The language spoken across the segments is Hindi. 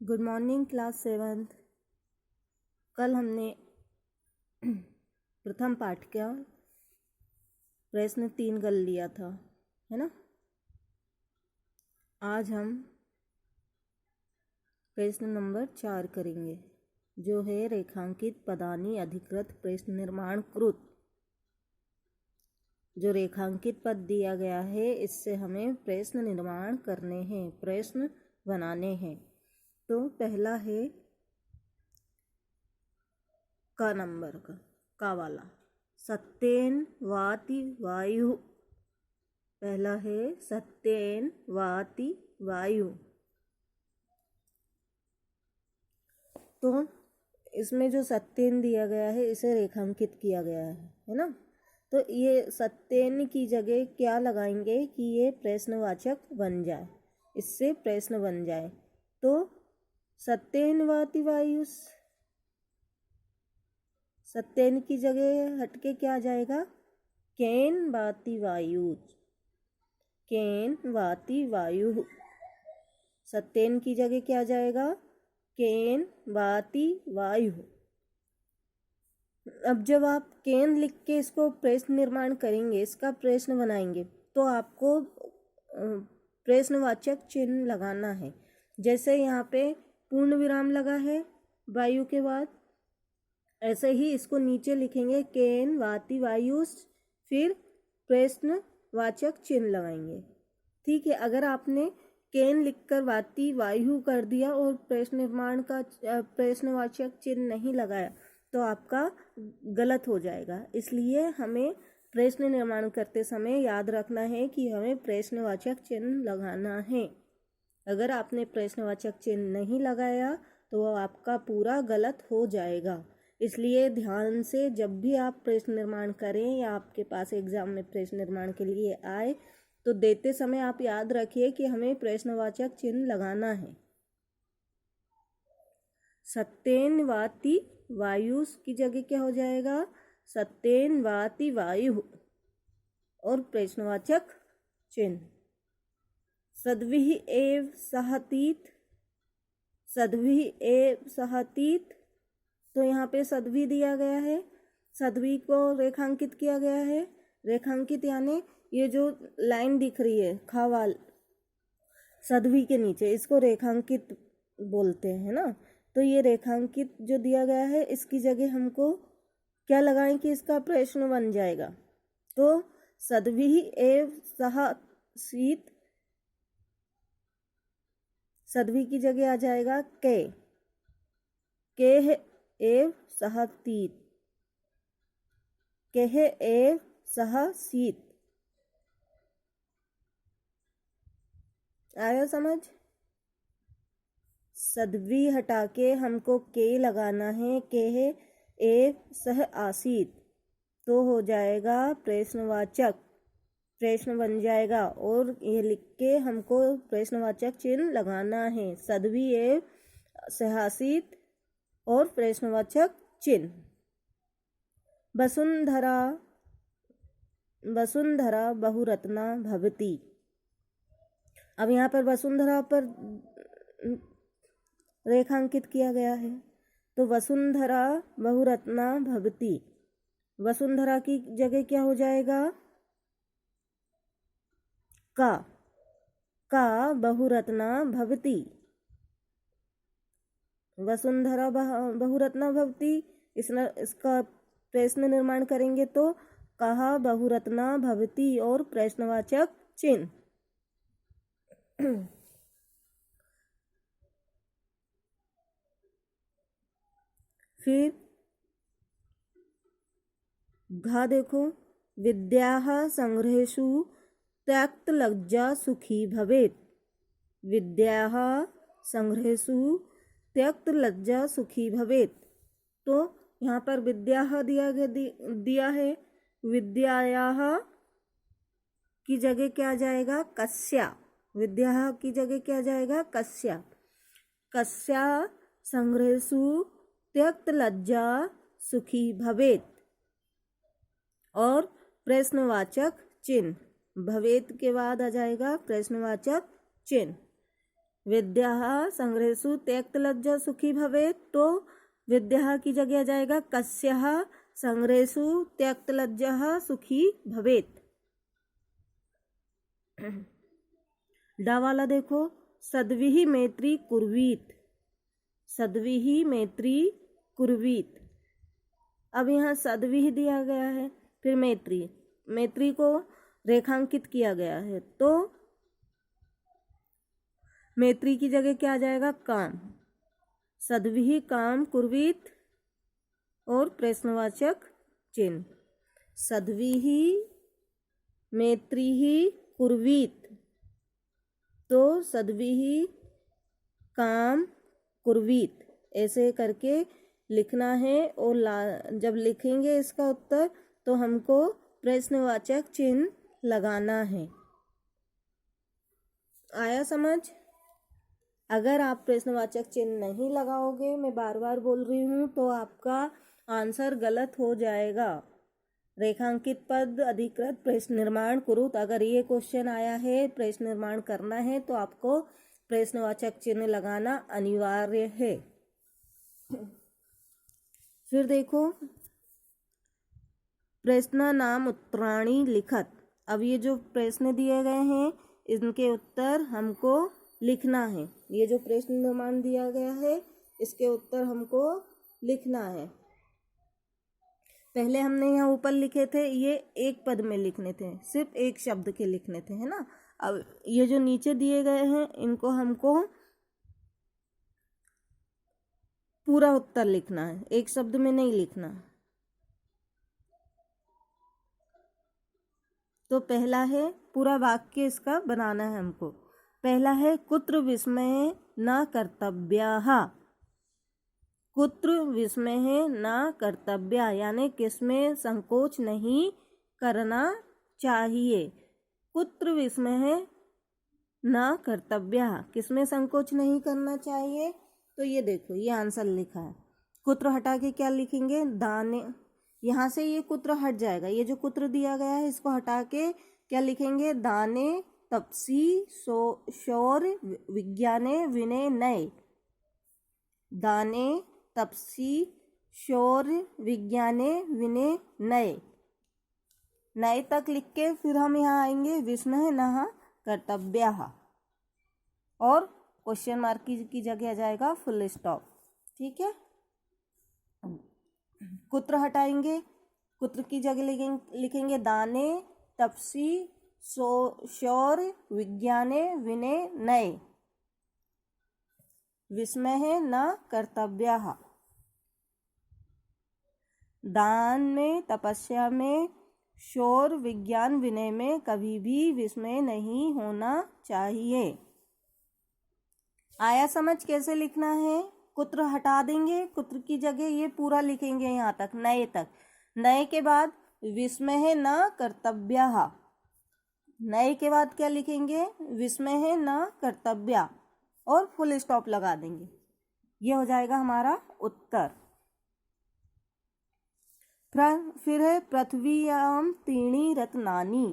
Good morning class 7th। कल हमने प्रथम पाठ का प्रश्न 3 कर लिया था, है ना। आज हम प्रश्न नंबर 4 करेंगे, जो है रेखांकित पदानी अधिकृत प्रश्न निर्माण कृत। जो रेखांकित पद दिया गया है, इससे हमें प्रश्न निर्माण करने हैं, प्रश्न बनाने हैं। तो पहला है का नंबर का वाला, सत्येन वाति वायु। पहला है सत्येन वाति वायु। तो इसमें जो सत्येन दिया गया है, इसे रेखांकित किया गया है ना। तो ये सत्येन की जगह क्या लगाएंगे कि ये प्रश्नवाचक बन जाए, इससे प्रश्न बन जाए। तो सत्येन वाति वायु, सत्येन की जगह हटके क्या आ जाएगा, केन वाति वायु। केन वाति वायु। सत्येन की जगह क्या आ जाएगा, केन वाति वायु। अब जब आप केन लिख के इसको प्रश्न निर्माण करेंगे, इसका प्रश्न बनाएंगे, तो आपको प्रश्नवाचक चिन्ह लगाना है। जैसे यहाँ पे पूर्ण विराम लगा है वायु के बाद, ऐसे ही इसको नीचे लिखेंगे केन वाति वायु, फिर प्रश्नवाचक चिन्ह लगाएंगे। ठीक है। अगर आपने केन लिखकर वाति वायु कर दिया और प्रश्न निर्माण का प्रश्नवाचक चिन्ह नहीं लगाया, तो आपका गलत हो जाएगा। इसलिए हमें प्रश्न निर्माण करते समय याद रखना है कि हमें प्रश्नवाचक चिन्ह लगाना है। अगर आपने प्रश्नवाचक चिन्ह नहीं लगाया तो वह आपका पूरा गलत हो जाएगा। इसलिए ध्यान से जब भी आप प्रश्न निर्माण करें या आपके पास एग्जाम में प्रश्न निर्माण के लिए आए, तो देते समय आप याद रखिए कि हमें प्रश्नवाचक चिन्ह लगाना है। सत्येन वाति वायु की जगह क्या हो जाएगा, सत्येन वाति वायु और प्रश्नवाचक चिन्ह। सद्भिः एव सहतीत, सद्भिः एव सहतीत। तो यहाँ पे सद्भिः दिया गया है, सद्भिः को रेखांकित किया गया है। रेखांकित यानी ये जो लाइन दिख रही है खावाल सद्भिः के नीचे, इसको रेखांकित बोलते हैं ना। तो ये रेखांकित जो दिया गया है, इसकी जगह हमको क्या लगाएं कि इसका प्रश्न बन जाएगा। तो सद्भिः एव सहसीत, सद्भिः की जगह आ जाएगा के एव सहतीत, केह एव सहसीत। आया समझ। सद्भिः हटा के हमको के लगाना है, केह एव सह आसीत। तो हो जाएगा प्रश्नवाचक, प्रश्न बन जाएगा। और ये लिख के हमको प्रश्नवाचक चिन्ह लगाना है, सद्भिः एव सहासीत और प्रश्नवाचक चिन्ह। वसुंधरा वसुंधरा बहुरत्ना भवति। अब यहाँ पर वसुंधरा पर रेखांकित किया गया है, तो वसुंधरा बहुरत्ना भवति। वसुंधरा की जगह क्या हो जाएगा, का बहुरत्ना भवति। वसुंधरा बहुरत्ना भवति, इसका प्रश्न निर्माण करेंगे तो कहा बहुरत्ना भवति और प्रश्नवाचक चिन्ह। फिर घा देखो, विद्याः संग्रहेषु त्यक्त लज्जा सुखी भवेत्। विद्याः संग्रहेषु त्यक्त लज्जा सुखी भवेत्। तो यहाँ पर विद्याः दिया है, विद्यायाः की जगह क्या आ जाएगा, कस्या। विद्याः की जगह क्या आ जाएगा, कस्या। कस्या संग्रहेषु त्यक्त लज्जा सुखी भवेत् और प्रश्नवाचक चिन्ह। भवेत् के बाद आ जाएगा प्रश्नवाचक चिन्ह। विद्याः संग्रहेषु त्यक्तलज्जा सुखी भवेत्, तो विद्याः की जगह आ जाएगा कस्यः संग्रहेषु त्यक्तलज्जः सुखी भवेत्। डा वाला देखो, सद्भिः मैत्री कुर्वीत, सद्भिः मैत्री कुर्वीत। अब यहाँ सद्भिः दिया गया है, फिर मैत्री, मैत्री को रेखांकित किया गया है, तो मैत्री की जगह क्या आ जाएगा काम, सद्भिः काम कुर्वीत और प्रश्नवाचक चिन्ह, सद्भिः मैत्रीः कुर्वीत, तो सद्भिः काम कुर्वीत ऐसे करके लिखना है। और जब लिखेंगे इसका उत्तर तो हमको प्रश्नवाचक चिन्ह लगाना है। आया समझ? अगर आप प्रश्नवाचक चिन्ह नहीं लगाओगे, मैं बार बार बोल रही हूँ, तो आपका आंसर गलत हो जाएगा। रेखांकित पद अधिकृत प्रश्न निर्माण कुरुत, अगर ये क्वेश्चन आया है, प्रश्न निर्माण करना है, तो आपको प्रश्नवाचक चिन्ह लगाना अनिवार्य है। फिर देखो, प्रश्न नाम उत्तराणी लिखत। अब ये जो प्रश्न दिए गए हैं इनके उत्तर हमको लिखना है। ये जो प्रश्न निर्माण दिया गया है इसके उत्तर हमको लिखना है। पहले हमने यहाँ ऊपर लिखे थे, ये एक पद में लिखने थे, सिर्फ एक शब्द के लिखने थे, है ना। अब ये जो नीचे दिए गए हैं इनको हमको पूरा उत्तर लिखना है, एक शब्द में नहीं लिखना। तो पहला है, पूरा वाक्य इसका बनाना है हमको। पहला है कुत्र विस्मय न कर्तव्याः, कुत्र विस्मय न कर्तव्या, यानी किसमें संकोच नहीं करना चाहिए। कुत्र विस्मय न कर्तव्या, किसमें संकोच नहीं करना चाहिए। तो ये देखो, ये आंसर लिखा है। कुत्र हटा के क्या लिखेंगे, दाने, यहाँ से ये कुत्र हट जाएगा, ये जो कुत्र दिया गया है इसको हटा के क्या लिखेंगे, दाने तपसी शौर विज्ञाने विनय नय, दाने तपसी शौर विज्ञाने विनय नय, नए तक लिख के फिर हम यहाँ आएंगे विस्मय नः कर्तव्याः, और क्वेश्चन मार्क की जगह आ जाएगा फुल स्टॉप। ठीक है, कुत्र हटाएंगे, कुत्र की जगह लिखेंगे दाने तपसी शौर विज्ञाने विनय नय, विस्मय न कर्तव्याः। दान में, तपस्या में, शौर विज्ञान विनय में कभी भी विस्मय नहीं होना चाहिए। आया समझ कैसे लिखना है। कुत्र हटा देंगे, कुत्र की जगह ये पूरा लिखेंगे यहाँ तक, नए तक। नए के बाद विस्मय न कर्तव्याः, नए के बाद क्या लिखेंगे, विस्मय न कर्तव्या, और फुल स्टॉप लगा देंगे। ये हो जाएगा हमारा उत्तर। फिर है पृथ्व्याम तीणी रत्नानि,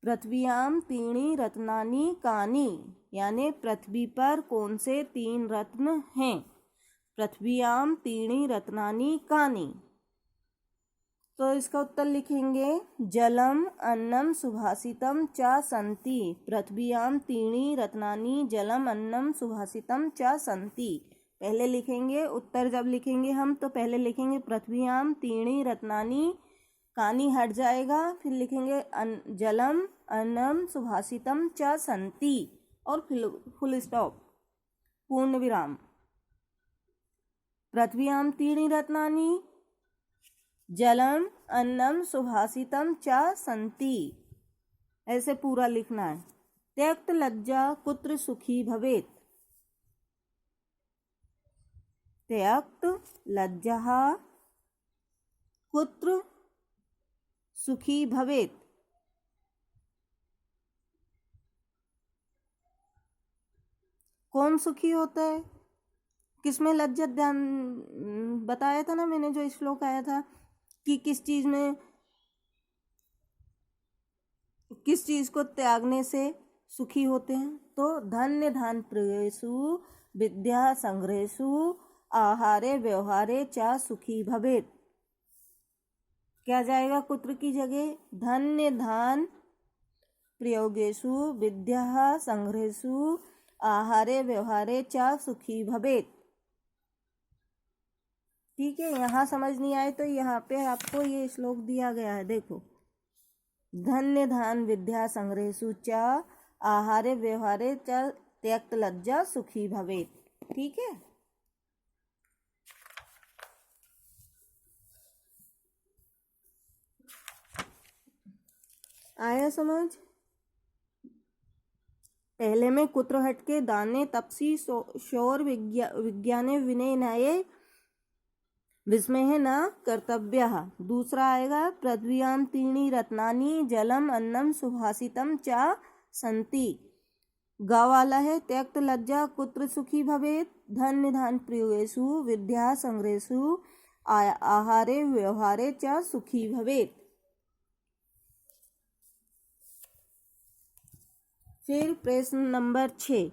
पृथ्व्याम तीणी रत्नानि कानि, यानी पृथ्वी पर कौन से 3 रत्न हैं। पृथ्व्याम तीणी रत्नानि कानि, तो इसका उत्तर लिखेंगे जलम अन्नम सुभाषितम च सन्ति, पृथ्व्याम तीणी रत्नानि जलम अन्नम सुभाषितम च सन्ति। पहले लिखेंगे, उत्तर जब लिखेंगे हम तो पहले लिखेंगे पृथ्व्याम तीणी रत्नानि, कानि हट जाएगा, फिर लिखेंगे जलम अन्नम सुभाषितम च सन्ति, और फुल स्टॉप, पूर्ण विराम। पृथ्व्याम तीणी रत्नानि जलम अन्नम सुभाषितम च सन्ति, ऐसे पूरा लिखना है। त्यक्त लज्जा कुत्र सुखी भवेत्, त्यक्त लज्जा कुत्र सुखी भवेत्, कौन सुखी होता है, किसमें लज्जत, ध्यान बताया था ना मैंने, जो श्लोक आया था कि किस चीज में, किस चीज को त्यागने से सुखी होते हैं, तो धन्य धान प्रियेषु विद्या संग्रहेषु आहारे व्यवहारे च सुखी भवेत्। क्या जाएगा कुत्र की जगह? धन्य धान प्रयोगेषु विद्या संग्रहेषु आहारे व्यवहारे च सुखी भवेत्। ठीक है, यहाँ समझ नहीं आए तो यहाँ पे आपको ये श्लोक दिया गया है, देखो। धन्य धान विद्या संग्रहेषु च आहारे व्यवहारे च त्यक्त लज्जा सुखी भवेत्। ठीक है, आया समझ? पहले में कुत्र हटके दाने तपसी शौर विज्ञाने विनय न्याये विस्मय न कर्तव्य। दूसरा आएगा पृथ्व्याम त्रीणि रत्नानि जलम अन्नम सुभाषितम च संति। ग वाला है त्यक्त लज्जा कुत्र सुखी भवेत्। धन्य धान प्रियेषु विद्या संग्रहेषु आहारे व्यवहारे च सुखी भवेत्। फिर प्रश्न नंबर 6,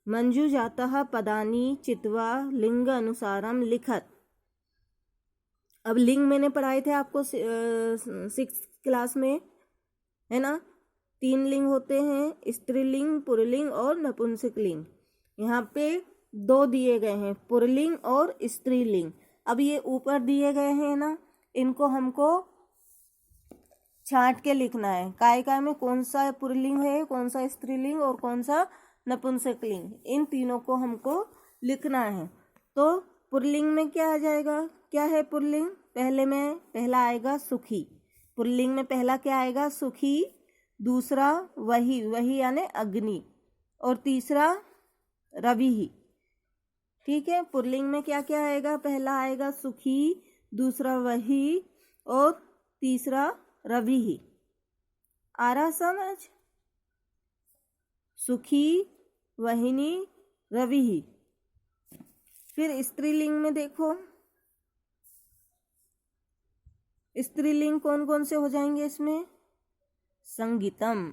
मंजू जातः पदानि चित्वा लिंग अनुसारम लिखत। अब लिंग मैंने पढ़ाए थे आपको 6th क्लास में, है ना। 3 लिंग होते हैं, स्त्रीलिंग, पुल्लिंग और नपुंसकलिंग। यहाँ पे 2 दिए गए हैं, पुल्लिंग और स्त्रीलिंग। अब ये ऊपर दिए गए हैं ना, इनको हमको छांट के लिखना है। काय में कौन सा पुल्लिंग है, कौन सा स्त्रीलिंग और कौन सा नपुंसकलिंग, इन तीनों को हमको लिखना है। तो पुल्लिंग में क्या आ जाएगा? क्या है पुल्लिंग? पहला आएगा सुखी। पुल्लिंग में पहला क्या आएगा? सुखी। दूसरा वही यानी अग्नि, और तीसरा रवि। ठीक है, पुल्लिंग में क्या क्या आएगा? पहला आएगा सुखी, दूसरा वही और तीसरा रवि। आ रहा समझ? सुखी, वहिनी, रवि। फिर स्त्रीलिंग में देखो, स्त्रीलिंग कौन कौन से हो जाएंगे इसमें? संगीतम।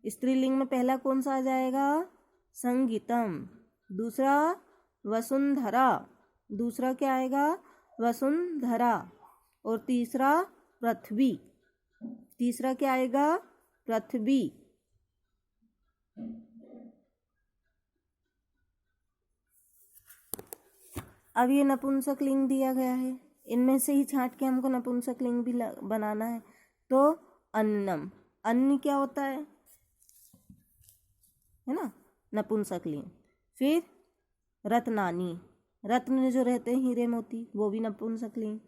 स्त्रीलिंग में पहला कौन सा आ जाएगा? संगीतम। दूसरा वसुंधरा। दूसरा क्या आएगा? वसुंधरा। और तीसरा पृथ्वी। तीसरा क्या आएगा? पृथ्वी। अब ये नपुंसक लिंग दिया गया है, इनमें से ही छांट के हमको नपुंसक लिंग भी बनाना है। तो अन्नम, अन्न क्या होता है ना, नपुंसक लिंग। फिर रत्नानी, रत्न जो रहते हैं हीरे मोती, वो भी नपुंसक लिंग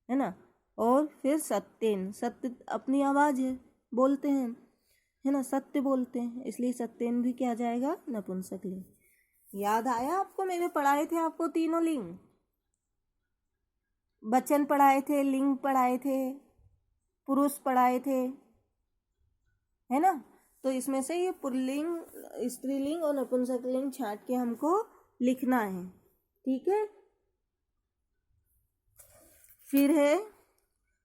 है ना। और फिर सत्येन, सत्य अपनी आवाज है, बोलते हैं, है ना, सत्य बोलते हैं, इसलिए सत्येन भी क्या जाएगा? नपुंसक लिंग। याद आया आपको? मैंने पढ़ाए थे आपको तीनों लिंग, वचन पढ़ाए थे, लिंग पढ़ाए थे, पुरुष पढ़ाए थे, है ना। तो इसमें से ये पुल्लिंग, स्त्रीलिंग और नपुंसक लिंग छांट के हमको लिखना है। ठीक है। फिर है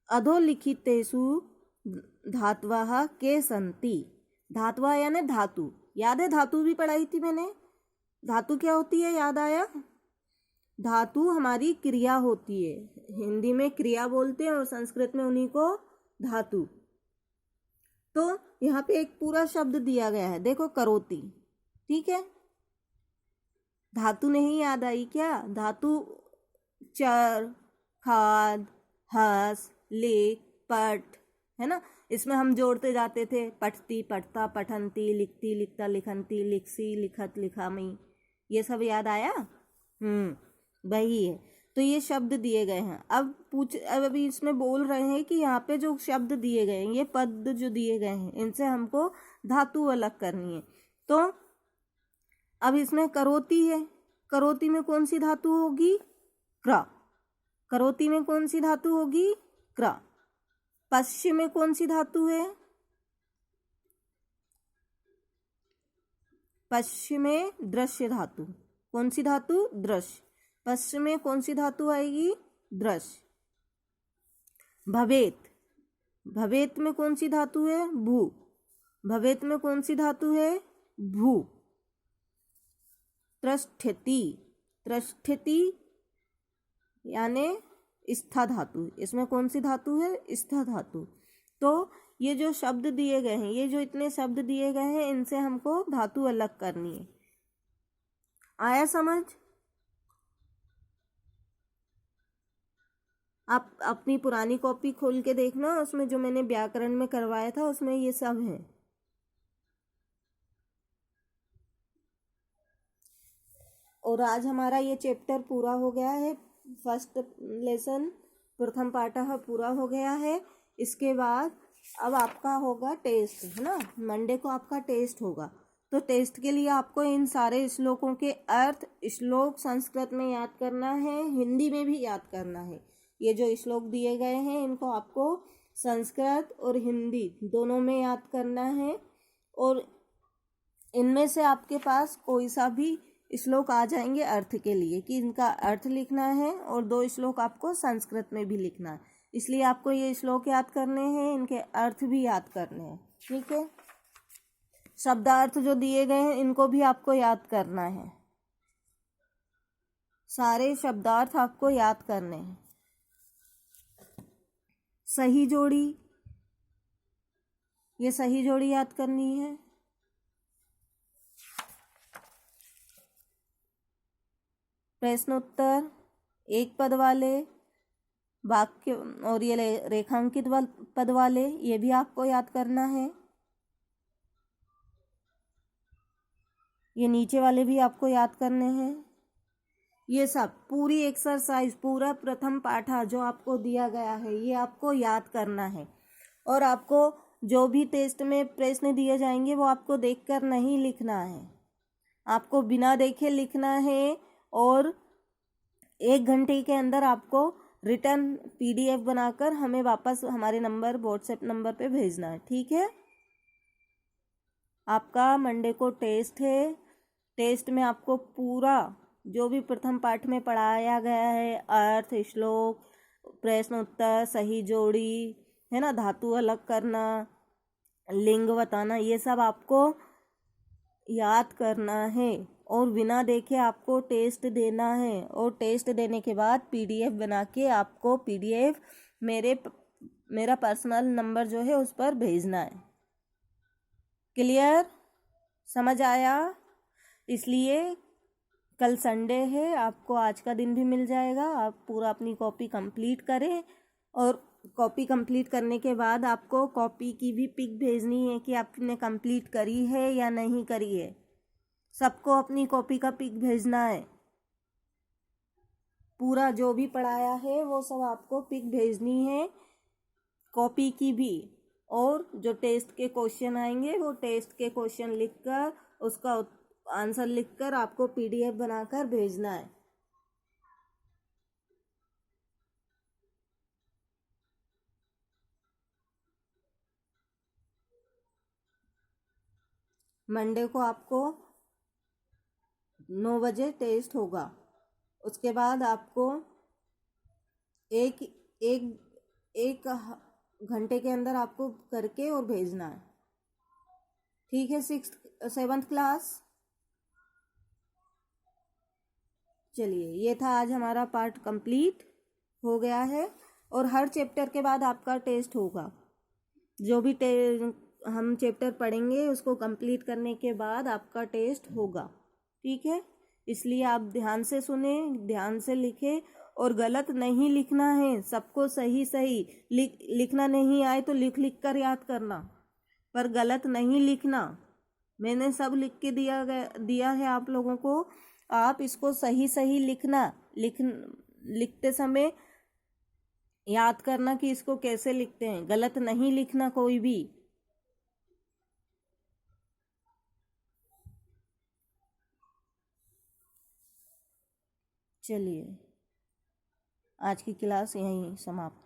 अधोलिखितेषु धातवः के सन्ति। धातवा यानी धातु, याद है? धातु भी पढ़ाई थी मैंने। धातु क्या होती है? याद आया? धातु हमारी क्रिया होती है, हिंदी में क्रिया बोलते हैं और संस्कृत में उन्हीं को धातु। तो यहाँ पे एक पूरा शब्द दिया गया है, देखो, करोति। ठीक है, धातु नहीं याद आई क्या? धातु चर, खाद, हस, लेख, पठ, है ना। इसमें हम जोड़ते जाते थे, पठती, पठता, पठंती, लिखती, लिखता, लिखंती, लिखसी, लिखत, लिखामी। ये सब याद आया? वही है। तो ये शब्द दिए गए हैं। अब अभी इसमें बोल रहे हैं कि यहाँ पे जो शब्द दिए गए हैं, ये पद जो दिए गए हैं, इनसे हमको धातु अलग करनी है। तो अब इसमें करोति है, करोति में कौन सी धातु होगी? क्र। करोति में कौन सी धातु होगी? क्र। पश्य में कौन सी धातु है? पश्य में दृश्य धातु। कौन सी धातु? दृश्य। पश्य में कौन सी धातु आएगी? दृश्य। भवेत, भवेत में कौन सी धातु है? भू। भवेत में कौन सी धातु है? भू। त्रष्ठति, त्रष्ठति यानी स्था धातु, इसमें कौन सी धातु है? स्था धातु। तो ये जो शब्द दिए गए हैं, ये जो इतने शब्द दिए गए हैं, इनसे हमको धातु अलग करनी है। आया समझ? आप अपनी पुरानी कॉपी खोल के देखना, उसमें जो मैंने व्याकरण में करवाया था उसमें ये सब है। और आज हमारा ये चैप्टर पूरा हो गया है। फर्स्ट लेसन प्रथम पाठ पूरा हो गया है। इसके बाद अब आपका होगा टेस्ट, है ना। मंडे को आपका टेस्ट होगा। तो टेस्ट के लिए आपको इन सारे श्लोकों के अर्थ, श्लोक संस्कृत में याद करना है, हिंदी में भी याद करना है। ये जो श्लोक दिए गए हैं इनको आपको संस्कृत और हिंदी दोनों में याद करना है। और इनमें से आपके पास कोई सा भी श्लोक आ जाएंगे अर्थ के लिए कि इनका अर्थ लिखना है, और 2 श्लोक आपको संस्कृत में भी लिखना है। इसलिए आपको ये श्लोक याद करने हैं, इनके अर्थ भी याद करने हैं। ठीक है। शब्दार्थ जो दिए गए हैं इनको भी आपको याद करना है। सारे शब्दार्थ आपको याद करने हैं। सही जोड़ी, ये सही जोड़ी याद करनी है। प्रश्नोत्तर, एक पद वाले वाक्य और ये रेखांकित पद वाले, ये भी आपको याद करना है। ये नीचे वाले भी आपको याद करने हैं। ये सब पूरी एक्सरसाइज, पूरा प्रथम पाठा जो आपको दिया गया है ये आपको याद करना है। और आपको जो भी टेस्ट में प्रश्न दिए जाएंगे वो आपको देखकर नहीं लिखना है, आपको बिना देखे लिखना है। और 1 घंटे के अंदर आपको रिटर्न PDF बनाकर हमें वापस हमारे नंबर, व्हाट्सएप नंबर पे भेजना है। ठीक है। आपका मंडे को टेस्ट है। टेस्ट में आपको पूरा जो भी प्रथम पाठ में पढ़ाया गया है, अर्थ, श्लोक, प्रश्न उत्तर, सही जोड़ी, है ना, धातु अलग करना, लिंग बताना, ये सब आपको याद करना है। और बिना देखे आपको टेस्ट देना है। और टेस्ट देने के बाद PDF बना के आपको PDF मेरा पर्सनल नंबर जो है उस पर भेजना है। क्लियर? समझ आया? इसलिए कल संडे है, आपको आज का दिन भी मिल जाएगा। आप पूरा अपनी कॉपी कंप्लीट करें। और कॉपी कंप्लीट करने के बाद आपको कॉपी की भी पिक भेजनी है कि आपने कंप्लीट करी है या नहीं करी है। सबको अपनी कॉपी का पिक भेजना है। पूरा जो भी पढ़ाया है वो सब आपको पिक भेजनी है, कॉपी की भी। और जो टेस्ट के क्वेश्चन आएंगे वो टेस्ट के क्वेश्चन लिखकर, उसका आंसर लिखकर आपको PDF बनाकर भेजना है। मंडे को आपको 9 बजे टेस्ट होगा। उसके बाद आपको एक घंटे के अंदर आपको करके और भेजना है। ठीक है। 7th class. चलिए, ये था आज हमारा पार्ट कंप्लीट हो गया है। और हर चैप्टर के बाद आपका टेस्ट होगा। जो भी हम चैप्टर पढ़ेंगे उसको कंप्लीट करने के बाद आपका टेस्ट होगा। ठीक है। इसलिए आप ध्यान से सुने, ध्यान से लिखें, और गलत नहीं लिखना है। सबको सही सही लिखना नहीं आए तो लिख कर याद करना, पर गलत नहीं लिखना। मैंने सब लिख के दिया है आप लोगों को। आप इसको सही सही लिखना। लिखते समय याद करना कि इसको कैसे लिखते हैं, गलत नहीं लिखना कोई भी। चलिए, आज की क्लास यहीं समाप्त।